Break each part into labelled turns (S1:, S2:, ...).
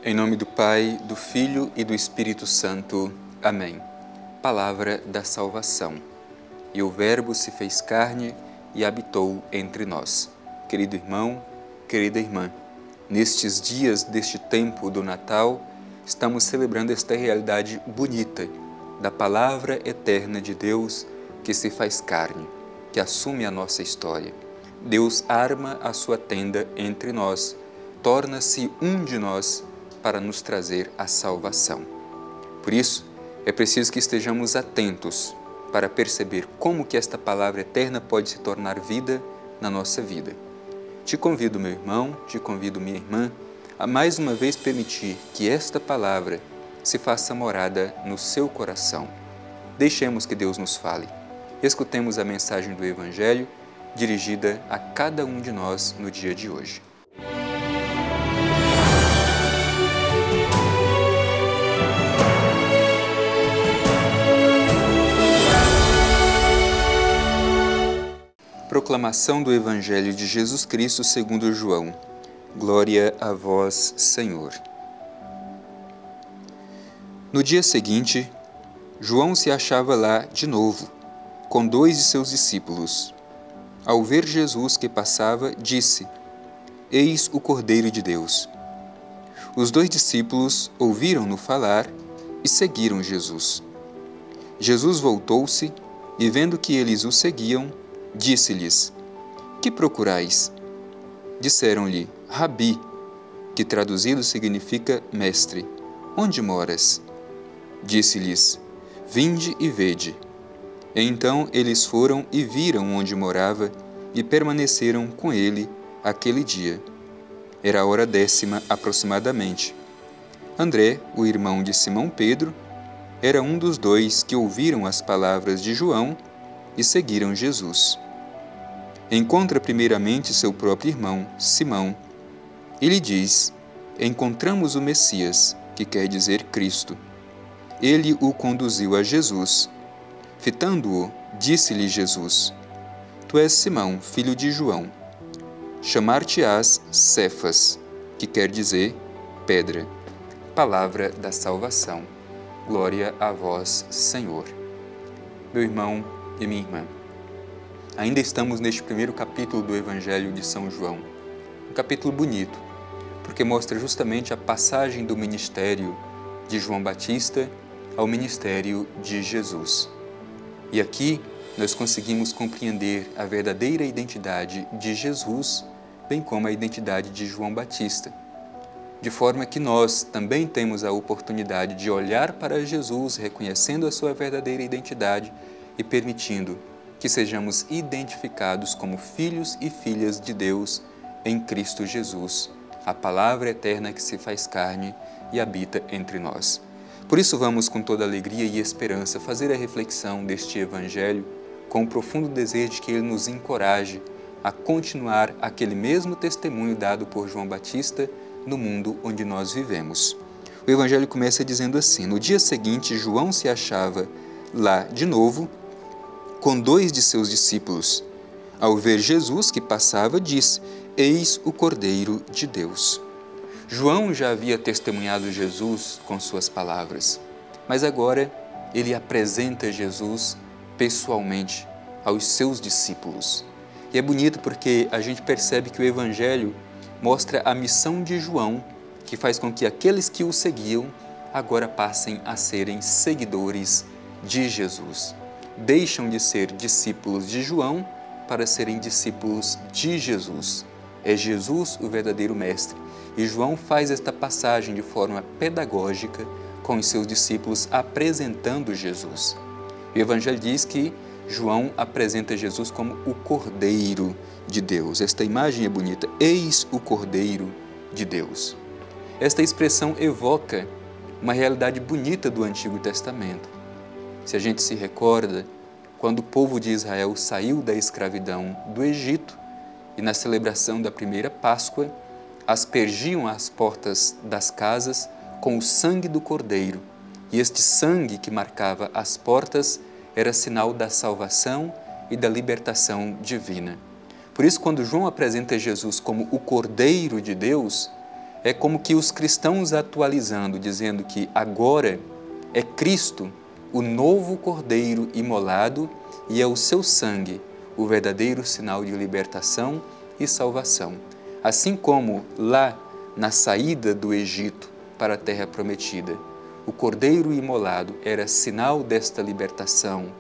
S1: Em nome do Pai, do Filho e do Espírito Santo. Amém. Palavra da salvação. E o Verbo se fez carne e habitou entre nós. Querido irmão, querida irmã, nestes dias deste tempo do Natal, estamos celebrando esta realidade bonita da Palavra eterna de Deus que se faz carne, que assume a nossa história. Deus arma a sua tenda entre nós, torna-se um de nós para nos trazer a salvação. Por isso, é preciso que estejamos atentos para perceber como que esta palavra eterna pode se tornar vida na nossa vida. Te convido, meu irmão, te convido, minha irmã, a mais uma vez permitir que esta palavra se faça morada no seu coração. Deixemos que Deus nos fale. Escutemos a mensagem do Evangelho dirigida a cada um de nós no dia de hoje. Proclamação do Evangelho de Jesus Cristo segundo João. Glória a vós, Senhor. No dia seguinte, João se achava lá de novo, com 2 de seus discípulos. Ao ver Jesus que passava, disse: Eis o Cordeiro de Deus. Os 2 discípulos ouviram-no falar e seguiram Jesus. Jesus voltou-se e, vendo que eles o seguiam, disse-lhes: Que procurais? Disseram-lhe: Rabi, que traduzido significa mestre, onde moras? Disse-lhes: Vinde e vede. Então eles foram e viram onde morava e permaneceram com ele aquele dia. Era a hora 10ª aproximadamente. André, o irmão de Simão Pedro, era um dos 2 que ouviram as palavras de João e seguiram Jesus. Encontra primeiramente seu próprio irmão, Simão, e lhe diz: Encontramos o Messias, que quer dizer Cristo. Ele o conduziu a Jesus. Fitando-o, disse-lhe Jesus: Tu és Simão, filho de João. Chamar-te-ás Cefas, que quer dizer pedra. Palavra da salvação. Glória a vós, Senhor. Meu irmão e minha irmã, ainda estamos neste primeiro capítulo do Evangelho de São João. Um capítulo bonito, porque mostra justamente a passagem do ministério de João Batista ao ministério de Jesus. E aqui nós conseguimos compreender a verdadeira identidade de Jesus, bem como a identidade de João Batista. De forma que nós também temos a oportunidade de olhar para Jesus, reconhecendo a sua verdadeira identidade e permitindo que sejamos identificados como filhos e filhas de Deus em Cristo Jesus, a palavra eterna que se faz carne e habita entre nós. Por isso vamos com toda alegria e esperança fazer a reflexão deste Evangelho com o profundo desejo de que ele nos encoraje a continuar aquele mesmo testemunho dado por João Batista no mundo onde nós vivemos. O Evangelho começa dizendo assim: No dia seguinte, João se achava lá de novo com 2 de seus discípulos. Ao ver Jesus que passava, disse: Eis o Cordeiro de Deus. João já havia testemunhado Jesus com suas palavras, mas agora ele apresenta Jesus pessoalmente aos seus discípulos. E é bonito porque a gente percebe que o Evangelho mostra a missão de João, que faz com que aqueles que o seguiam agora passem a serem seguidores de Jesus. Deixam de ser discípulos de João para serem discípulos de Jesus. É Jesus o verdadeiro mestre. E João faz esta passagem de forma pedagógica com os seus discípulos, apresentando Jesus. O Evangelho diz que João apresenta Jesus como o Cordeiro de Deus. Esta imagem é bonita. Eis o Cordeiro de Deus. Esta expressão evoca uma realidade bonita do Antigo Testamento. Se a gente se recorda, quando o povo de Israel saiu da escravidão do Egito e na celebração da primeira Páscoa, aspergiam as portas das casas com o sangue do Cordeiro. E este sangue que marcava as portas era sinal da salvação e da libertação divina. Por isso, quando João apresenta Jesus como o Cordeiro de Deus, É como que os cristãos atualizando, dizendo que agora é Cristo, o novo Cordeiro imolado, e é o seu sangue, o verdadeiro sinal de libertação e salvação. Assim como lá na saída do Egito para a terra prometida, o Cordeiro imolado era sinal desta libertação,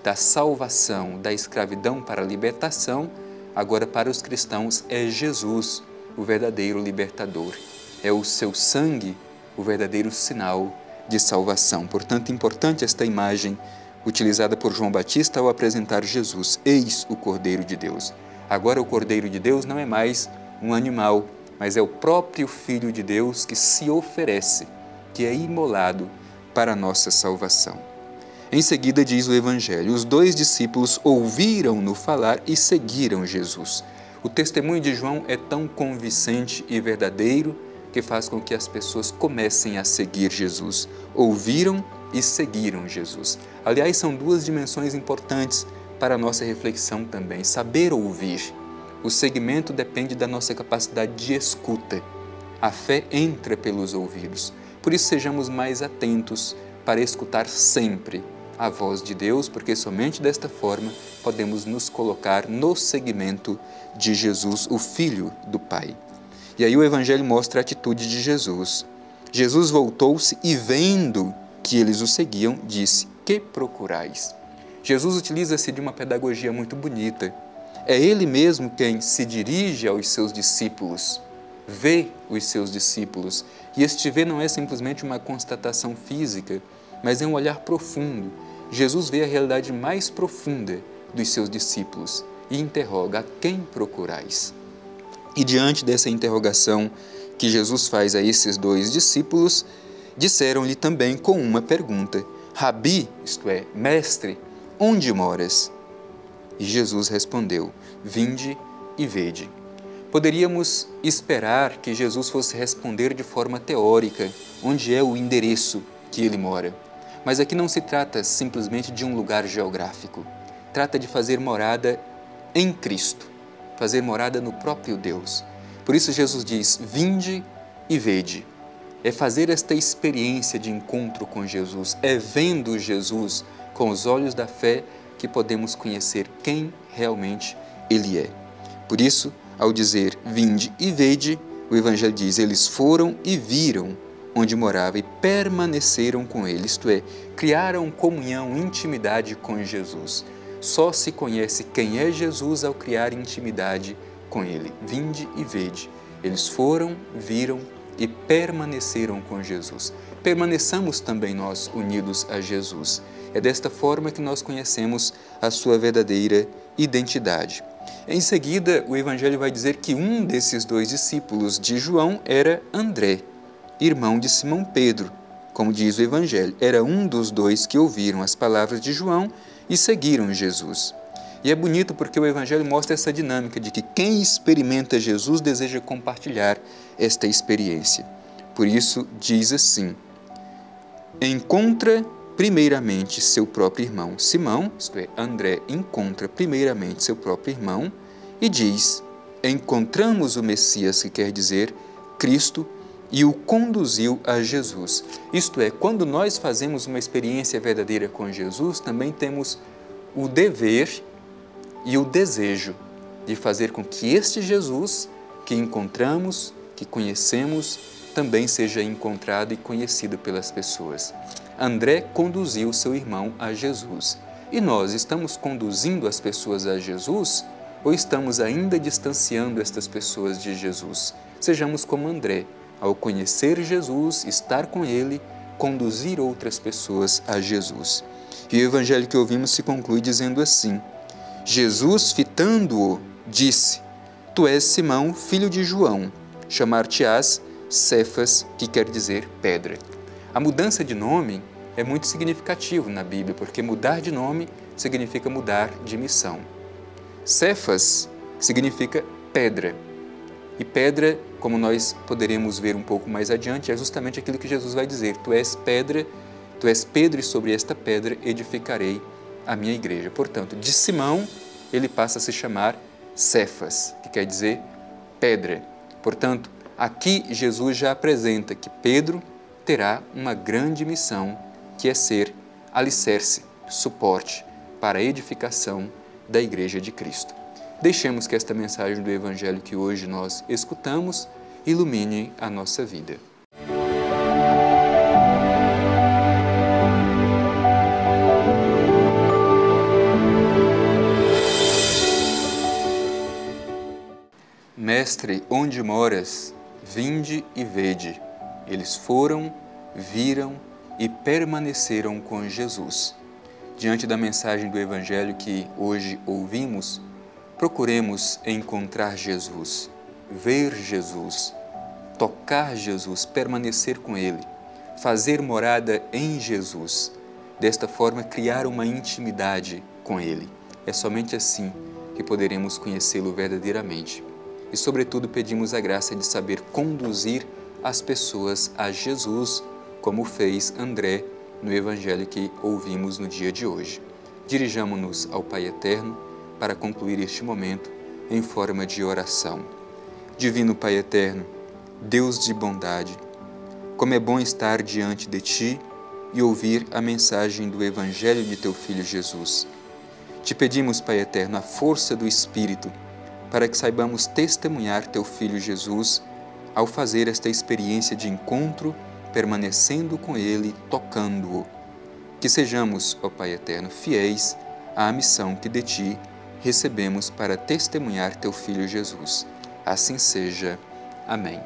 S1: da salvação, da escravidão para a libertação, agora para os cristãos é Jesus, o verdadeiro libertador. É o seu sangue, o verdadeiro sinal de salvação. Portanto, importante esta imagem utilizada por João Batista ao apresentar Jesus. Eis o Cordeiro de Deus. Agora o Cordeiro de Deus não é mais um animal, mas é o próprio Filho de Deus que se oferece, que é imolado para a nossa salvação. Em seguida diz o Evangelho, os 2 discípulos ouviram-no falar e seguiram Jesus. O testemunho de João é tão convincente e verdadeiro que faz com que as pessoas comecem a seguir Jesus. Ouviram e seguiram Jesus. Aliás, são 2 dimensões importantes para a nossa reflexão também. Saber ouvir. O seguimento depende da nossa capacidade de escuta. A fé entra pelos ouvidos. Por isso, sejamos mais atentos para escutar sempre a voz de Deus, porque somente desta forma podemos nos colocar no seguimento de Jesus, o Filho do Pai. E aí o Evangelho mostra a atitude de Jesus. Jesus voltou-se e, vendo que eles o seguiam, disse: que procurais? Jesus utiliza-se de uma pedagogia muito bonita. É Ele mesmo quem se dirige aos seus discípulos, vê os seus discípulos. E este ver não é simplesmente uma constatação física, mas é um olhar profundo. Jesus vê a realidade mais profunda dos seus discípulos e interroga: a quem procurais? E diante dessa interrogação que Jesus faz a esses 2 discípulos, disseram-lhe também com uma pergunta: Rabi, isto é, mestre, onde moras? E Jesus respondeu: vinde e vede. Poderíamos esperar que Jesus fosse responder de forma teórica onde é o endereço que ele mora. Mas aqui não se trata simplesmente de um lugar geográfico. Trata de fazer morada em Cristo, fazer morada no próprio Deus. Por isso Jesus diz: vinde e vede. É fazer esta experiência de encontro com Jesus, é vendo Jesus com os olhos da fé que podemos conhecer quem realmente Ele é. Por isso, ao dizer vinde e vede, o Evangelho diz: eles foram e viram onde morava e permaneceram com ele, isto é, criaram comunhão, intimidade com Jesus. Só se conhece quem é Jesus ao criar intimidade com ele. Vinde e vede. Eles foram, viram e permaneceram com Jesus. Permaneçamos também nós unidos a Jesus. É desta forma que nós conhecemos a sua verdadeira identidade. Em seguida, o Evangelho vai dizer que um desses 2 discípulos de João era André, irmão de Simão Pedro. Como diz o Evangelho, era um dos 2 que ouviram as palavras de João e seguiram Jesus. E é bonito porque o Evangelho mostra essa dinâmica de que quem experimenta Jesus deseja compartilhar esta experiência. Por isso, diz assim: encontra primeiramente seu próprio irmão. Simão, isto é, André, encontra primeiramente seu próprio irmão e diz: encontramos o Messias, que quer dizer Cristo, e o conduziu a Jesus. Isto é, quando nós fazemos uma experiência verdadeira com Jesus, também temos o dever e o desejo de fazer com que este Jesus que encontramos, que conhecemos, também seja encontrado e conhecido pelas pessoas. André conduziu seu irmão a Jesus. E nós estamos conduzindo as pessoas a Jesus ou estamos ainda distanciando estas pessoas de Jesus? Sejamos como André, ao conhecer Jesus, estar com Ele, conduzir outras pessoas a Jesus. E o Evangelho que ouvimos se conclui dizendo assim: Jesus, fitando-o, disse: Tu és Simão, filho de João, chamar-te-ás Cefas, que quer dizer pedra. A mudança de nome é muito significativo na Bíblia, porque mudar de nome significa mudar de missão. Cefas significa pedra. E pedra, como nós poderemos ver um pouco mais adiante, é justamente aquilo que Jesus vai dizer: Tu és pedra, tu és Pedro, e sobre esta pedra edificarei a minha igreja. Portanto, de Simão, ele passa a se chamar Cefas, que quer dizer pedra. Portanto, Aqui Jesus já apresenta que Pedro terá uma grande missão, que é ser alicerce, suporte para a edificação da Igreja de Cristo. Deixemos que esta mensagem do Evangelho que hoje nós escutamos ilumine a nossa vida. Mestre, onde moras? Vinde e vede. Eles foram, viram e permaneceram com Jesus. Diante da mensagem do Evangelho que hoje ouvimos, procuremos encontrar Jesus, ver Jesus, tocar Jesus, permanecer com Ele, fazer morada em Jesus. Desta forma, criar uma intimidade com Ele. É somente assim que poderemos conhecê-lo verdadeiramente. E, sobretudo, pedimos a graça de saber conduzir as pessoas a Jesus, como fez André no Evangelho que ouvimos no dia de hoje. Dirijamo-nos ao Pai Eterno para concluir este momento em forma de oração. Divino Pai Eterno, Deus de bondade, como é bom estar diante de Ti e ouvir a mensagem do Evangelho de Teu Filho Jesus. Te pedimos, Pai Eterno, a força do Espírito, para que saibamos testemunhar Teu Filho Jesus ao fazer esta experiência de encontro, permanecendo com Ele, tocando-o. Que sejamos, ó Pai Eterno, fiéis à missão que de Ti recebemos para testemunhar Teu Filho Jesus. Assim seja. Amém.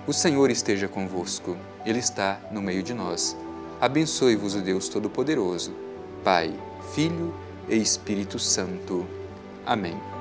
S1: O Senhor esteja convosco, Ele está no meio de nós. Abençoe-vos o Deus Todo-Poderoso, Pai, Filho e Espírito Santo. Amém.